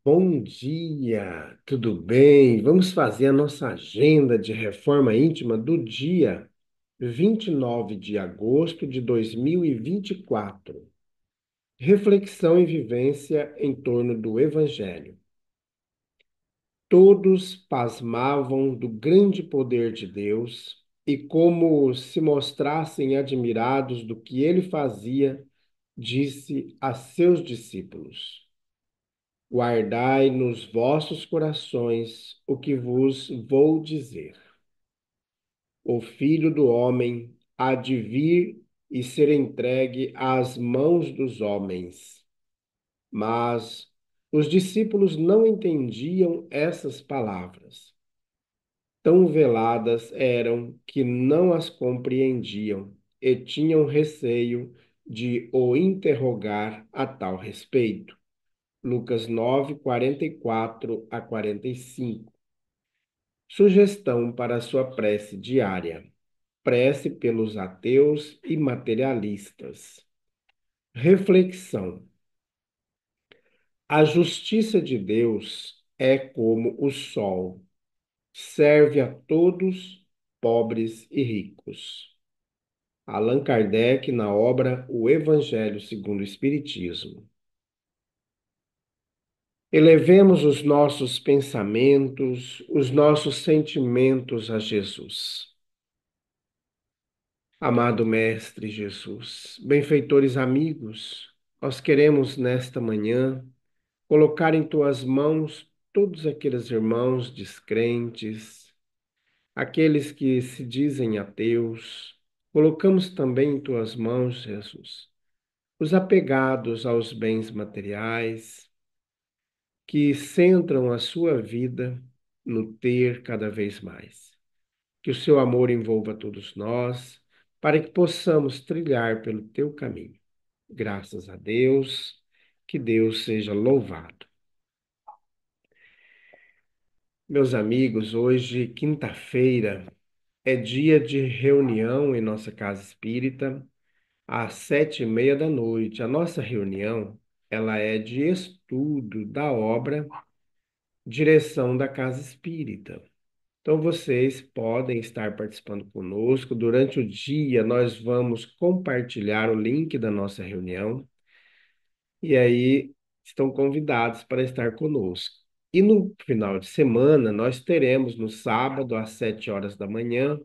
Bom dia, tudo bem? Vamos fazer a nossa agenda de reforma íntima do dia 29 de agosto de 2024. Reflexão e vivência em torno do Evangelho. Todos pasmavam do grande poder de Deus e, como se mostrassem admirados do que ele fazia, disse a seus discípulos: Guardai nos vossos corações o que vos vou dizer. O Filho do Homem há de vir e ser entregue às mãos dos homens. Mas os discípulos não entendiam essas palavras. Tão veladas eram que não as compreendiam e tinham receio de o interrogar a tal respeito. Lucas 9, 44 a 45. Sugestão para a sua prece diária. Prece pelos ateus e materialistas. Reflexão. A justiça de Deus é como o sol, serve a todos, pobres e ricos. Allan Kardec, na obra O Evangelho segundo o Espiritismo. Elevemos os nossos pensamentos, os nossos sentimentos a Jesus. Amado Mestre Jesus, benfeitores amigos, nós queremos nesta manhã colocar em tuas mãos todos aqueles irmãos descrentes, aqueles que se dizem ateus. Colocamos também em tuas mãos, Jesus, os apegados aos bens materiais, que centram a sua vida no ter cada vez mais. Que o seu amor envolva todos nós, para que possamos trilhar pelo teu caminho. Graças a Deus, que Deus seja louvado. Meus amigos, hoje, quinta-feira, é dia de reunião em nossa casa espírita, às 7:30 da noite. A nossa reunião, ela é de estudo da obra Direção da Casa Espírita. Então, vocês podem estar participando conosco. Durante o dia, nós vamos compartilhar o link da nossa reunião e aí estão convidados para estar conosco. E no final de semana, nós teremos no sábado, às 7 horas da manhã,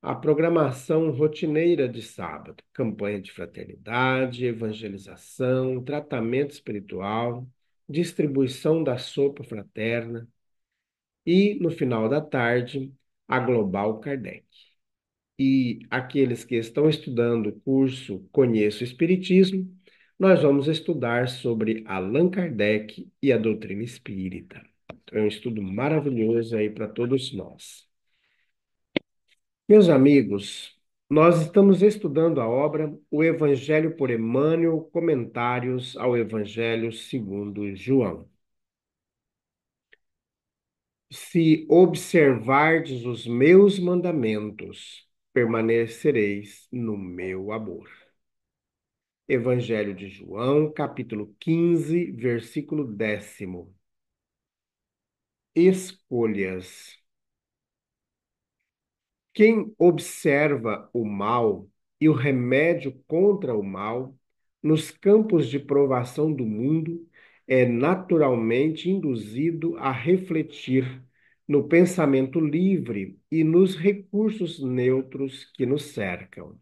a programação rotineira de sábado: campanha de fraternidade, evangelização, tratamento espiritual, distribuição da sopa fraterna. E, no final da tarde, a Global Kardec. E aqueles que estão estudando o curso Conheço o Espiritismo, nós vamos estudar sobre Allan Kardec e a doutrina espírita. É um estudo maravilhoso aí para todos nós. Meus amigos, nós estamos estudando a obra O Evangelho por Emmanuel, Comentários ao Evangelho segundo João. Se observardes os meus mandamentos, permanecereis no meu amor. Evangelho de João, capítulo 15, versículo 10. Escolhas. Quem observa o mal e o remédio contra o mal nos campos de provação do mundo é naturalmente induzido a refletir no pensamento livre e nos recursos neutros que nos cercam.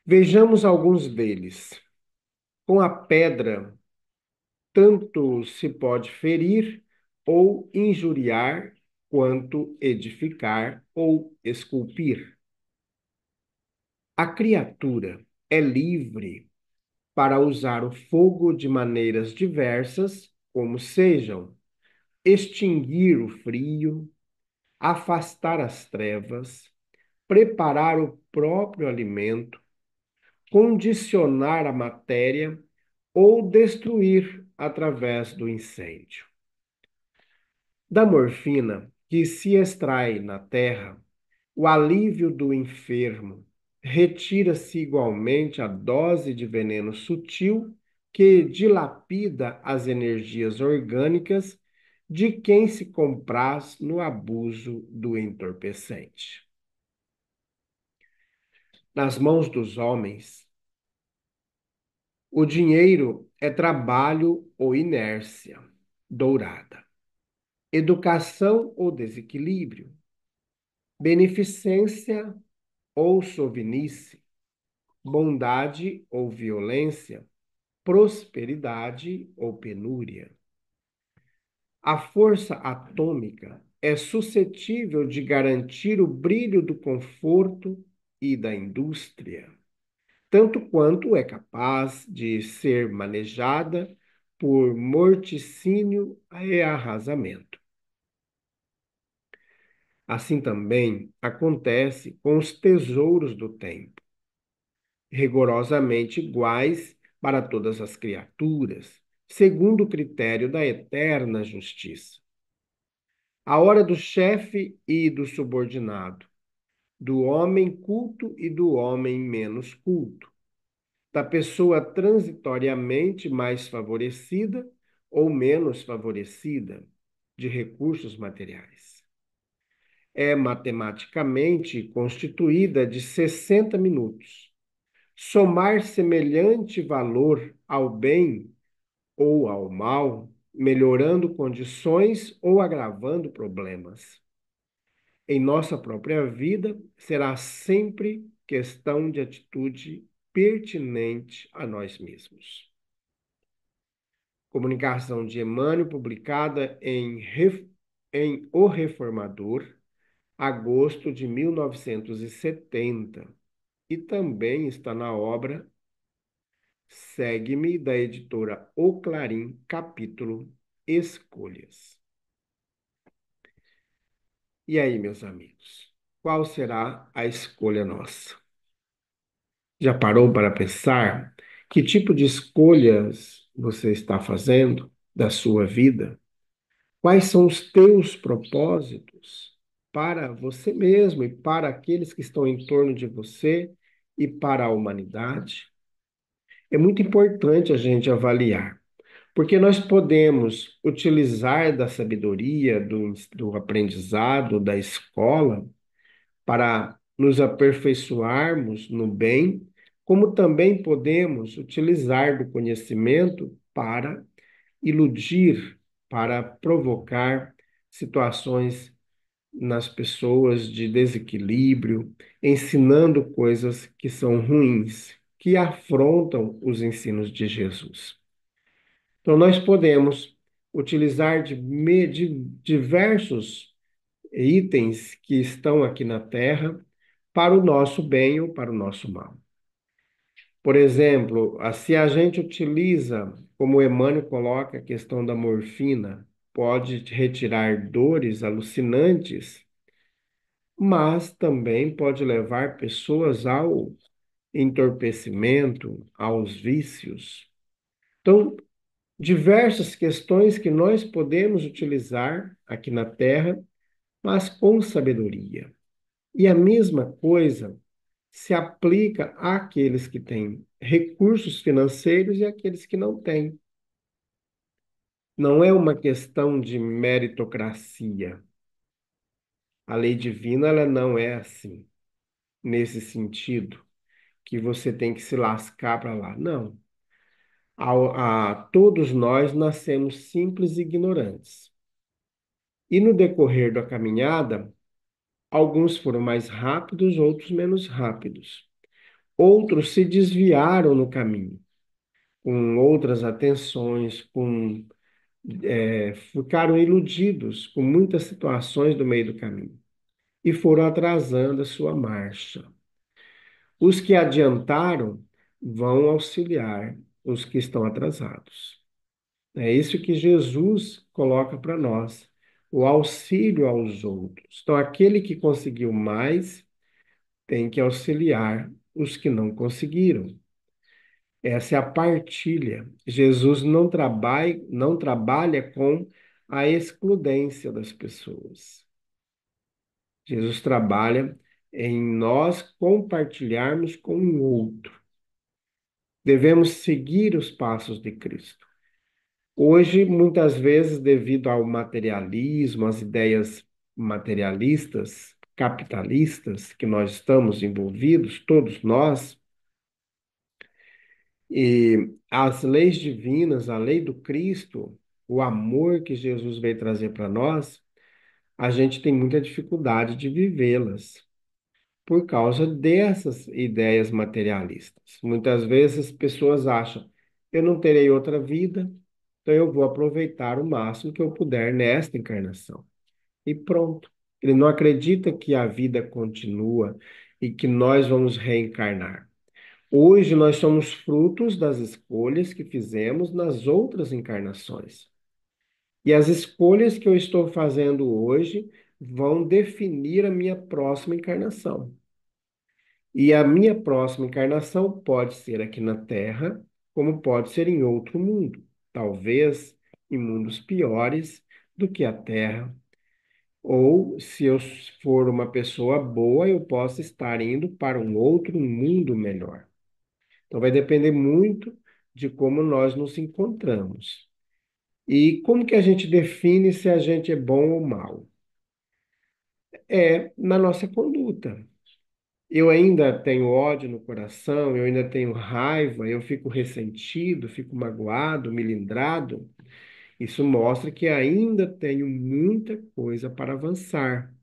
Vejamos alguns deles. Com a pedra, tanto se pode ferir ou injuriar, quanto edificar ou esculpir. A criatura é livre para usar o fogo de maneiras diversas, como sejam extinguir o frio, afastar as trevas, preparar o próprio alimento, condicionar a matéria ou destruir através do incêndio. Da morfina que se extrai na terra, o alívio do enfermo, retira-se igualmente a dose de veneno sutil que dilapida as energias orgânicas de quem se compraz no abuso do entorpecente. Nas mãos dos homens, o dinheiro é trabalho ou inércia dourada, educação ou desequilíbrio, beneficência ou sovinice, bondade ou violência, prosperidade ou penúria. A força atômica é suscetível de garantir o brilho do conforto e da indústria, tanto quanto é capaz de ser manejada por morticínio e arrasamento. Assim também acontece com os tesouros do tempo, rigorosamente iguais para todas as criaturas, segundo o critério da eterna justiça. A hora do chefe e do subordinado, do homem culto e do homem menos culto, da pessoa transitoriamente mais favorecida ou menos favorecida de recursos materiais. É matematicamente constituída de 60 minutos. Somar semelhante valor ao bem ou ao mal, melhorando condições ou agravando problemas. Em nossa própria vida, será sempre questão de atitude pertinente a nós mesmos. Comunicação de Emmanuel, publicada em O Reformador, agosto de 1970, e também está na obra Segue-me, da editora O Clarim, capítulo Escolhas. E aí, meus amigos, qual será a escolha nossa? Já parou para pensar que tipo de escolhas você está fazendo da sua vida? Quais são os teus propósitos para você mesmo e para aqueles que estão em torno de você e para a humanidade? É muito importante a gente avaliar, porque nós podemos utilizar da sabedoria, do aprendizado, da escola, para nos aperfeiçoarmos no bem, como também podemos utilizar do conhecimento para iludir, para provocar situações nas pessoas de desequilíbrio, ensinando coisas que são ruins, que afrontam os ensinos de Jesus. Então, nós podemos utilizar de diversos itens que estão aqui na Terra para o nosso bem ou para o nosso mal. Por exemplo, se a gente utiliza, como o Emmanuel coloca, a questão da morfina, pode retirar dores alucinantes, mas também pode levar pessoas ao entorpecimento, aos vícios. Então, diversas questões que nós podemos utilizar aqui na Terra, mas com sabedoria. E a mesma coisa se aplica àqueles que têm recursos financeiros e àqueles que não têm. Não é uma questão de meritocracia. A lei divina, ela não é assim, nesse sentido, que você tem que se lascar para lá. Não. Todos nós nascemos simples e ignorantes. E no decorrer da caminhada, alguns foram mais rápidos, outros menos rápidos. Outros se desviaram no caminho, com outras atenções, ficaram iludidos com muitas situações do meio do caminho e foram atrasando a sua marcha. Os que adiantaram vão auxiliar os que estão atrasados. É isso que Jesus coloca para nós, o auxílio aos outros. Então, aquele que conseguiu mais tem que auxiliar os que não conseguiram. Essa é a partilha. Jesus não trabalha com a excludência das pessoas. Jesus trabalha em nós compartilharmos com o outro. Devemos seguir os passos de Cristo. Hoje, muitas vezes, devido ao materialismo, às ideias materialistas, capitalistas que nós estamos envolvidos, todos nós, e as leis divinas, a lei do Cristo, o amor que Jesus veio trazer para nós, a gente tem muita dificuldade de vivê-las por causa dessas ideias materialistas. Muitas vezes as pessoas acham, eu não terei outra vida, então eu vou aproveitar o máximo que eu puder nesta encarnação. E pronto. Ele não acredita que a vida continua e que nós vamos reencarnar. Hoje nós somos frutos das escolhas que fizemos nas outras encarnações. E as escolhas que eu estou fazendo hoje vão definir a minha próxima encarnação. E a minha próxima encarnação pode ser aqui na Terra, como pode ser em outro mundo, talvez em mundos piores do que a Terra. Ou, se eu for uma pessoa boa, eu posso estar indo para um outro mundo melhor. Então, vai depender muito de como nós nos encontramos. E como que a gente define se a gente é bom ou mal? É na nossa conduta. Eu ainda tenho ódio no coração, eu ainda tenho raiva, eu fico ressentido, fico magoado, milindrado. Isso mostra que ainda tenho muita coisa para avançar.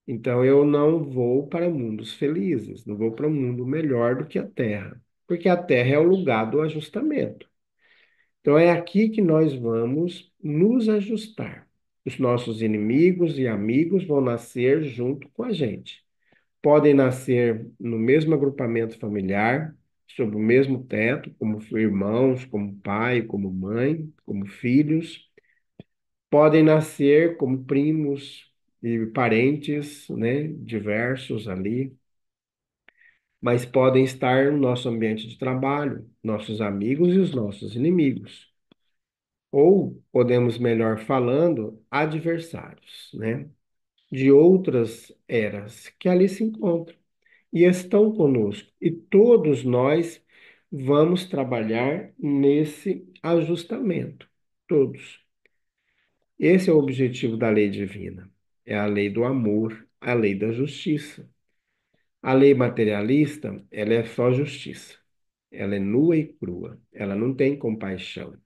Então eu não vou para mundos felizes, não vou para um mundo melhor do que a Terra, porque a Terra é o lugar do ajustamento. Então é aqui que nós vamos nos ajustar. Os nossos inimigos e amigos vão nascer junto com a gente. Podem nascer no mesmo agrupamento familiar, sob o mesmo teto, como irmãos, como pai, como mãe, como filhos. Podem nascer como primos e parentes, né, diversos ali, mas podem estar no nosso ambiente de trabalho, nossos amigos e os nossos inimigos. Ou podemos, melhor falando, adversários, né, de outras eras que ali se encontram e estão conosco. E todos nós vamos trabalhar nesse ajustamento, todos. Esse é o objetivo da lei divina. É a lei do amor, a lei da justiça. A lei materialista, ela é só justiça. Ela é nua e crua. Ela não tem compaixão.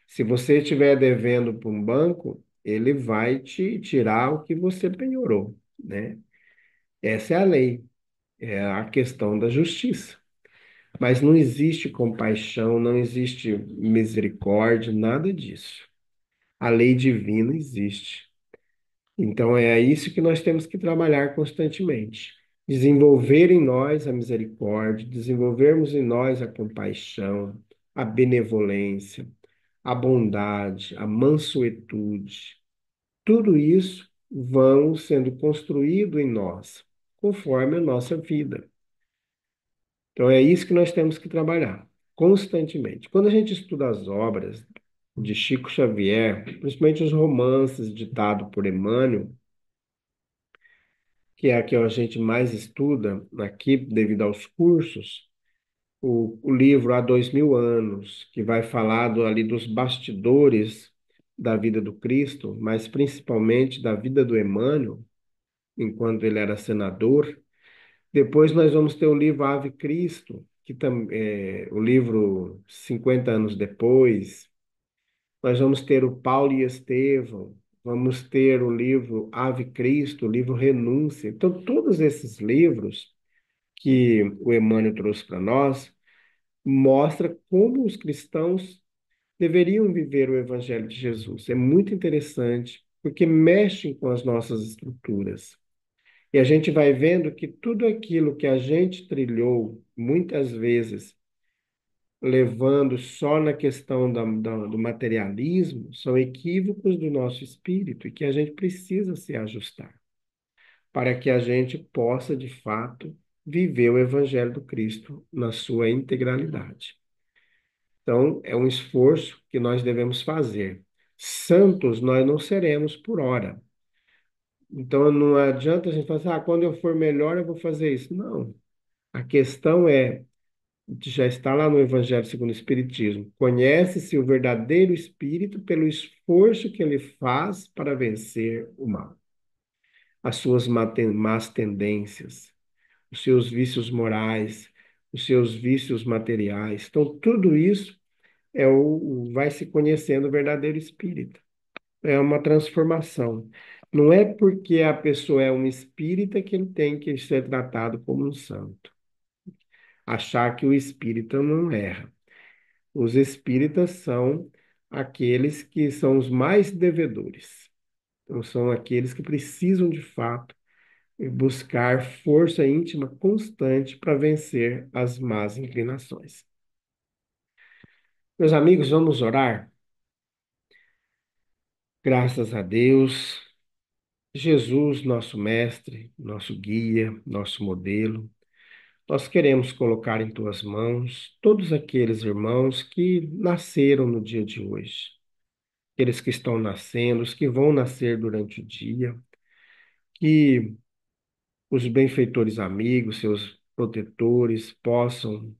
Se você estiver devendo para um banco, ele vai te tirar o que você penhorou, né? Essa é a lei, é a questão da justiça. Mas não existe compaixão, não existe misericórdia, nada disso. A lei divina existe. Então é isso que nós temos que trabalhar constantemente. Desenvolver em nós a misericórdia, desenvolvermos em nós a compaixão, a benevolência, a bondade, a mansuetude. Tudo isso vão sendo construído em nós, conforme a nossa vida. Então é isso que nós temos que trabalhar constantemente. Quando a gente estuda as obras de Chico Xavier, principalmente os romances ditados por Emmanuel, que é a que a gente mais estuda aqui devido aos cursos, o livro Há 2000 anos, que vai falar ali dos bastidores da vida do Cristo, mas principalmente da vida do Emmanuel, enquanto ele era senador. Depois nós vamos ter o livro Ave Cristo, que é o livro 50 anos depois. Nós vamos ter o Paulo e Estevão, vamos ter o livro Ave Cristo, o livro Renúncia. Então, todos esses livros que o Emmanuel trouxe para nós mostra como os cristãos deveriam viver o Evangelho de Jesus. É muito interessante, porque mexem com as nossas estruturas. E a gente vai vendo que tudo aquilo que a gente trilhou, muitas vezes, levando só na questão do materialismo, são equívocos do nosso espírito e que a gente precisa se ajustar para que a gente possa, de fato, viver o Evangelho do Cristo na sua integralidade. Então, é um esforço que nós devemos fazer. Santos nós não seremos por hora. Então, não adianta a gente falar assim, quando eu for melhor, eu vou fazer isso. Não. A questão é Já está lá no Evangelho segundo o Espiritismo. Conhece-se o verdadeiro espírito pelo esforço que ele faz para vencer o mal, as suas más tendências, os seus vícios morais, os seus vícios materiais. Então, tudo isso vai se conhecendo o verdadeiro espírito. É uma transformação. Não é porque a pessoa é um espírita que ele tem que ser tratado como um santo. Achar que o espírita não erra. Os espíritas são aqueles que são os mais devedores. Então, são aqueles que precisam, de fato, buscar força íntima constante para vencer as más inclinações. Meus amigos, vamos orar? Graças a Deus, Jesus, nosso mestre, nosso guia, nosso modelo, nós queremos colocar em tuas mãos todos aqueles irmãos que nasceram no dia de hoje, aqueles que estão nascendo, os que vão nascer durante o dia, que os benfeitores amigos, seus protetores, possam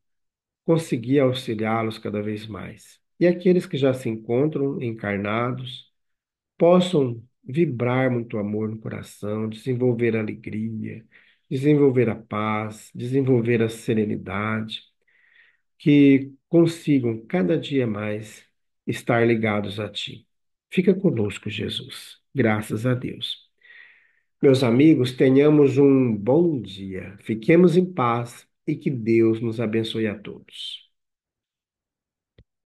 conseguir auxiliá-los cada vez mais. E aqueles que já se encontram encarnados possam vibrar muito amor no coração, desenvolver a alegria, desenvolver a paz, desenvolver a serenidade, que consigam cada dia mais estar ligados a Ti. Fica conosco, Jesus. Graças a Deus. Meus amigos, tenhamos um bom dia. Fiquemos em paz e que Deus nos abençoe a todos.